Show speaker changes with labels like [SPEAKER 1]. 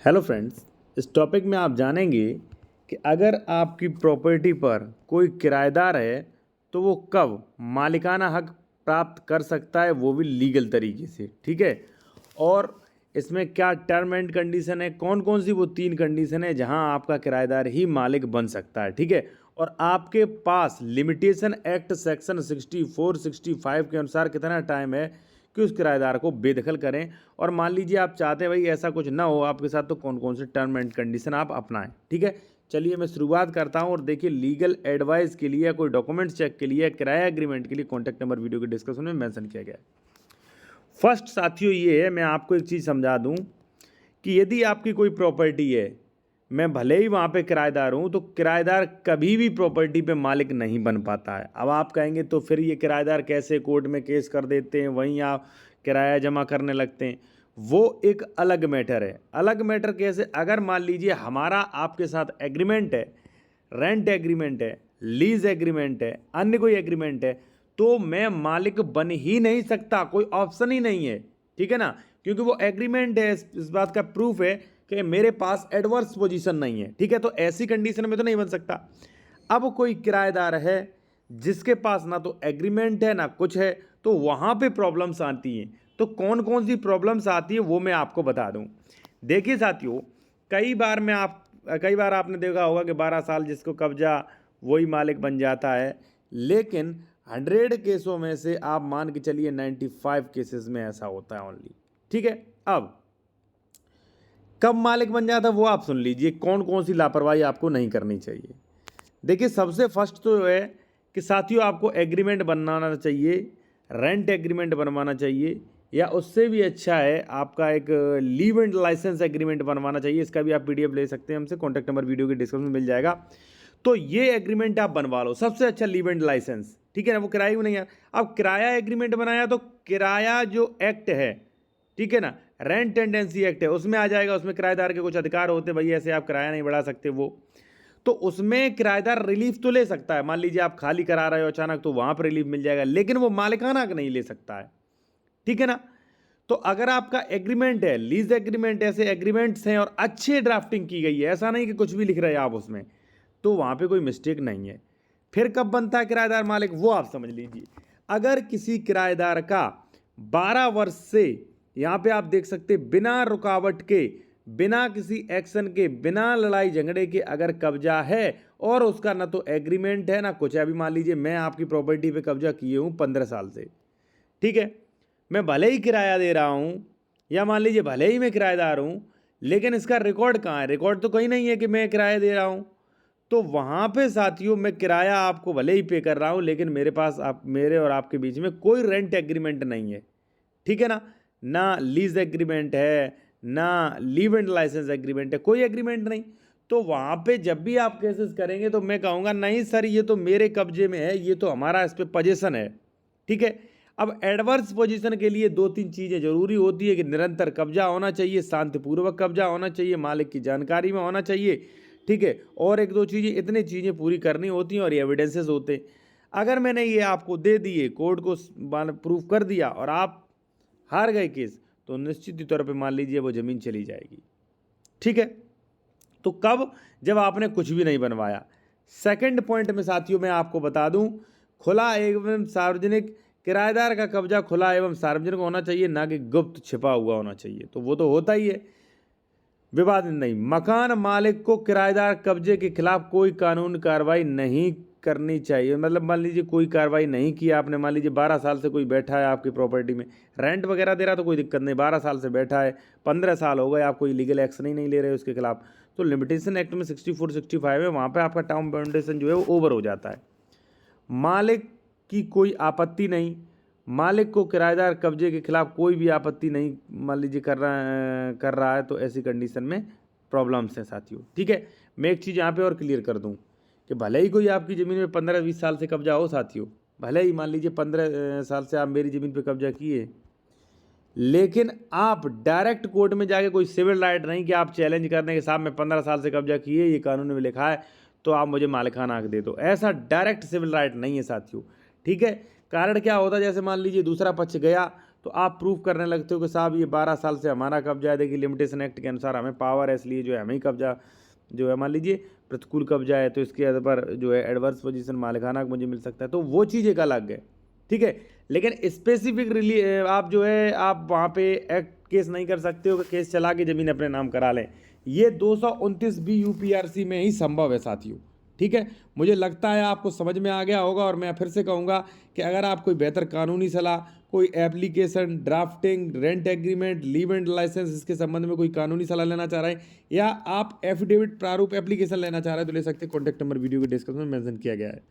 [SPEAKER 1] Hello friends, इस topic में आप जानेंगे कि अगर आपकी प्रॉपर्टी पर कोई किराएदार है तो वो कब मालिकाना हक प्राप्त कर सकता है, वो भी लीगल तरीके से। ठीक है। और इसमें क्या टर्म एंड कंडीशन है, कौन कौन सी वो 3 कंडीशन है जहां आपका किराएदार ही मालिक बन सकता है। ठीक है। और आपके पास लिमिटेशन एक्ट सेक्शन 64 65 के अनुसार कितना टाइम है कि उस किराएदार को बेदखल करें। और मान लीजिए आप चाहते हैं भाई ऐसा कुछ ना हो आपके साथ, तो कौन कौन से टर्म एंड कंडीशन आप अपनाएं। ठीक है। चलिए मैं शुरुआत करता हूं। और देखिए, लीगल एडवाइस के लिए, कोई डॉक्यूमेंट चेक के लिए, किराया एग्रीमेंट के लिए कॉन्टैक्ट नंबर वीडियो के डिस्क्रिप्शन में मेंशन किया गया है। फर्स्ट साथियों ये है, मैं आपको एक चीज़ समझा दूं कि यदि आपकी कोई प्रॉपर्टी है, मैं भले ही वहाँ पे किराएदार हूँ, तो किराएदार कभी भी प्रॉपर्टी पे मालिक नहीं बन पाता है। अब आप कहेंगे तो फिर ये किराएदार कैसे कोर्ट में केस कर देते हैं, वहीं आप किराया जमा करने लगते हैं, वो एक अलग मैटर है। अलग मैटर कैसे? अगर मान लीजिए हमारा आपके साथ एग्रीमेंट है, रेंट एग्रीमेंट है, लीज एग्रीमेंट है, अन्य कोई एग्रीमेंट है, तो मैं मालिक बन ही नहीं सकता, कोई ऑप्शन ही नहीं है। ठीक है ना, क्योंकि वो एग्रीमेंट है, इस बात का प्रूफ है कि मेरे पास एडवर्स पोजीशन नहीं है। ठीक है, तो ऐसी कंडीशन में तो नहीं बन सकता। अब कोई किराएदार है जिसके पास ना तो एग्रीमेंट है ना कुछ है, तो वहाँ पे प्रॉब्लम्स आती हैं। तो कौन कौन सी प्रॉब्लम्स आती है वो मैं आपको बता दूं। देखिए साथियों, कई बार आपने देखा होगा कि 12 साल जिसको कब्जा वही मालिक बन जाता है, लेकिन 100 केसों में से आप मान के चलिए 95 केसेस में ऐसा होता है ओनली। ठीक है। अब कब मालिक बन जाता है वो आप सुन लीजिए, कौन कौन सी लापरवाही आपको नहीं करनी चाहिए। देखिए, सबसे फर्स्ट तो है कि साथियों आपको एग्रीमेंट बनाना चाहिए, रेंट एग्रीमेंट बनवाना चाहिए, या उससे भी अच्छा है आपका एक लीव एंड लाइसेंस एग्रीमेंट बनवाना चाहिए। इसका भी आप पीडीएफ ले सकते हैं हमसे, कॉन्टैक्ट नंबर वीडियो के डिस्क्रिप्शन में मिल जाएगा। तो ये एग्रीमेंट आप बनवा लो, सबसे अच्छा लीव एंड लाइसेंस। ठीक है ना, वो किराया भी नहीं है। अब किराया एग्रीमेंट बनाया तो किराया जो एक्ट है, ठीक है ना, रेंट टेंडेंसी एक्ट है, उसमें आ जाएगा। उसमें किराएदार के कुछ अधिकार होते हैं, भाई ऐसे आप किराया नहीं बढ़ा सकते, वो तो उसमें किराएदार रिलीफ तो ले सकता है। मान लीजिए आप खाली करा रहे हो अचानक, तो वहां पर रिलीफ मिल जाएगा, लेकिन वो मालिकाना हक नहीं ले सकता है। ठीक है ना। तो अगर आपका एग्रीमेंट है, लीज एग्रीमेंट, ऐसे एग्रीमेंट्स हैं और अच्छे ड्राफ्टिंग की गई है, ऐसा नहीं कि कुछ भी लिख रहे हैं आप उसमें, तो वहां पे कोई मिस्टेक नहीं है। फिर कब बनता है किराएदार मालिक, वो आप समझ लीजिए। अगर किसी किराएदार का 12 वर्ष से, यहां पे आप देख सकते, बिना रुकावट के, बिना किसी एक्शन के, बिना लड़ाई झगड़े के अगर कब्जा है और उसका ना तो एग्रीमेंट है ना कुछ है। अभी मान लीजिए मैं आपकी प्रॉपर्टी पे कब्जा किए हूं 15 साल से। ठीक है, मैं भले ही किराया दे रहा हूं, या मान लीजिए भले ही मैं किराएदार हूं, लेकिन इसका रिकॉर्ड कहाँ है? रिकॉर्ड तो कहीं नहीं है कि मैं किराया दे रहा हूं। तो वहां पे साथियों, मैं किराया आपको भले ही पे कर रहा हूं, लेकिन मेरे पास मेरे और आपके बीच में कोई रेंट एग्रीमेंट नहीं है। ठीक है ना, ना लीज एग्रीमेंट है, ना लीव एंड लाइसेंस एग्रीमेंट है, कोई एग्रीमेंट नहीं। तो वहां पे जब भी आप केसेस करेंगे तो मैं कहूंगा नहीं सर, ये तो मेरे कब्जे में है, ये तो हमारा इस पे पोजीशन है। ठीक है। अब एडवर्स पोजीशन के लिए 2-3 चीजें जरूरी होती है कि निरंतर कब्जा होना चाहिए, शांतिपूर्वक कब्जा होना चाहिए, मालिक की जानकारी में होना चाहिए। ठीक है। और 1-2 चीजें, इतनी चीजें पूरी करनी होती हैं और एविडेंसेस होते हैं। अगर मैंने ये आपको दे दिए, कोर्ट को प्रूफ कर दिया और आप हार गए केस, तो निश्चित ही तौर पे मान लीजिए वो जमीन चली जाएगी। ठीक है। तो कब? जब आपने कुछ भी नहीं बनवाया। सेकंड पॉइंट में साथियों मैं आपको बता दूं, खुला एवं सार्वजनिक, किराएदार का कब्जा खुला एवं सार्वजनिक होना चाहिए, ना कि गुप्त छिपा हुआ होना चाहिए। तो वो तो होता ही है, विवादित नहीं। मकान मालिक को किराएदार कब्जे के खिलाफ कोई कानूनी कार्रवाई नहीं करनी चाहिए। मतलब मान लीजिए कोई कार्रवाई नहीं की आपने, मान लीजिए 12 साल से कोई बैठा है आपकी प्रॉपर्टी में, रेंट वगैरह दे रहा तो कोई दिक्कत नहीं, 12 साल से बैठा है, 15 साल हो गए, आप कोई लीगल एक्शन ही नहीं ले रहे उसके खिलाफ, तो लिमिटेशन एक्ट में 64 65 है, वहाँ पर आपका टर्म बाउंडेशन जो है वो ओवर हो जाता है। मालिक की कोई आपत्ति नहीं, मालिक को किराएदार कब्जे के खिलाफ कोई भी आपत्ति नहीं मान लीजिए कर रहा है, तो ऐसी कंडीशन में प्रॉब्लम्स हैं साथियों। ठीक है। मैं एक चीज़ यहाँ पे और क्लियर कर दूँ कि भले ही कोई आपकी ज़मीन में 15-20 साल से कब्जा हो साथियों, भले ही मान लीजिए 15 साल से आप मेरी ज़मीन पे कब्जा किए, लेकिन आप डायरेक्ट कोर्ट में जाके, कोई सिविल राइट नहीं कि आप चैलेंज करने के साथ में 15 साल से कब्जा किए, ये कानून में लिखा है तो आप मुझे मालिकाना हक दे दो, ऐसा डायरेक्ट सिविल राइट नहीं है साथियों। ठीक है। कारण क्या होता है, जैसे मान लीजिए दूसरा पक्ष गया तो आप प्रूफ करने लगते हो कि साहब ये 12 साल से हमारा कब्जा है, देखिए लिमिटेशन एक्ट के अनुसार हमें पावर है, इसलिए जो है हमें ही कब्जा जो है, मान लीजिए प्रतिकूल कब्जा है तो इसके आधार पर जो है एडवर्स पोजीशन मालिकाना हक मुझे मिल सकता है, तो वो चीज़ एक अलग है, ठीक है। लेकिन स्पेसिफिक आप जो है आप वहाँ पे एक्ट केस नहीं कर सकते हो कि केस चला के ज़मीन अपने नाम करा लें। ये 229 बी यूपीआरसी में ही संभव है साथियों, ठीक है। मुझे लगता है आपको समझ में आ गया होगा, और मैं फिर से कहूँगा कि अगर आप कोई बेहतर कानूनी सलाह, कोई application, drafting, rent agreement, leave and licence, इसके संबंध में कोई कानूनी सलाह लेना चाह रहे हैं, या आप एफिडेविट प्रारूप एप्लीकेशन लेना चाह रहे हैं, तो ले सकते हैं। कॉन्टैक्ट नंबर वीडियो के डिस्क्रिप्शन में मेंशन किया गया है।